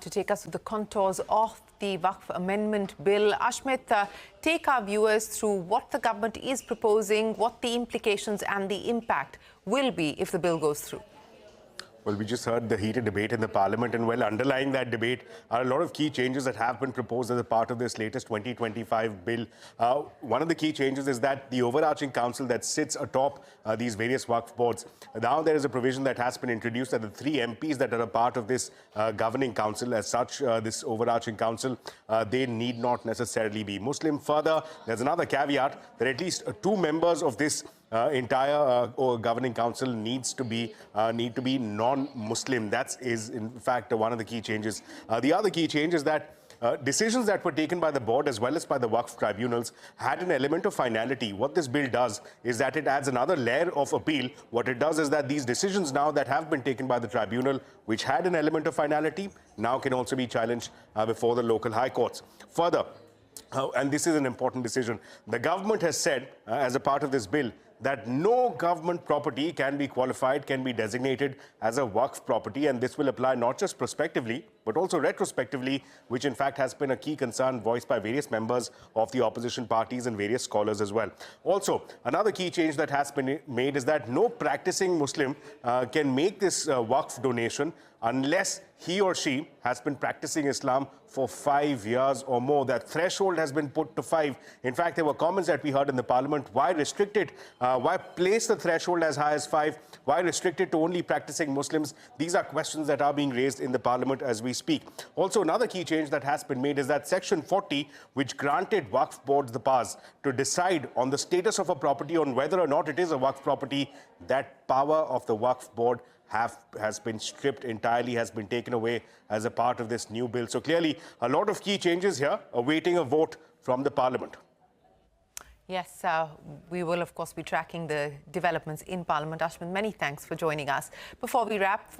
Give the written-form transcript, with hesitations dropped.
to take us through the contours of the Waqf Amendment Bill. Ashmit, take our viewers through what the government is proposing, what the implications and the impact will be if the bill goes through. Well, we just heard the heated debate in the Parliament, and underlying that debate are a lot of key changes that have been proposed as a part of this latest 2025 bill. One of the key changes is that the overarching council that sits atop these various Waqf boards, now there is a provision that has been introduced that the 3 MPs that are a part of this governing council, as such, this overarching council, they need not necessarily be Muslim. Further, there's another caveat that at least 2 members of this entire governing council need to be non-Muslim. That is, in fact, one of the key changes. The other key change is that decisions that were taken by the board as well as by the Waqf tribunals had an element of finality. What this bill does is that it adds another layer of appeal. What it does is that these decisions now that have been taken by the tribunal, which had an element of finality, now can also be challenged before the local high courts. Further, and this is an important decision, the government has said, as a part of this bill, that no government property can be qualified, can be designated as a Waqf property, and this will apply not just prospectively, but also retrospectively, which in fact has been a key concern voiced by various members of the opposition parties and various scholars as well. Also, another key change that has been made is that no practicing Muslim can make this Waqf donation unless he or she has been practicing Islam for 5 years or more. That threshold has been put to 5. In fact, there were comments that we heard in the Parliament. Why restrict it? Why place the threshold as high as 5? Why restrict it to only practicing Muslims? These are questions that are being raised in the Parliament as we speak. Also, another key change that has been made is that Section 40, which granted Waqf boards the powers to decide on the status of a property, on whether or not it is a Waqf property, that power of the Waqf board has been stripped entirely, has been taken away as a part of this new bill. So clearly, a lot of key changes here, awaiting a vote from the Parliament. Yes, we will, of course, be tracking the developments in Parliament. Ashmit, many thanks for joining us. Before we wrap,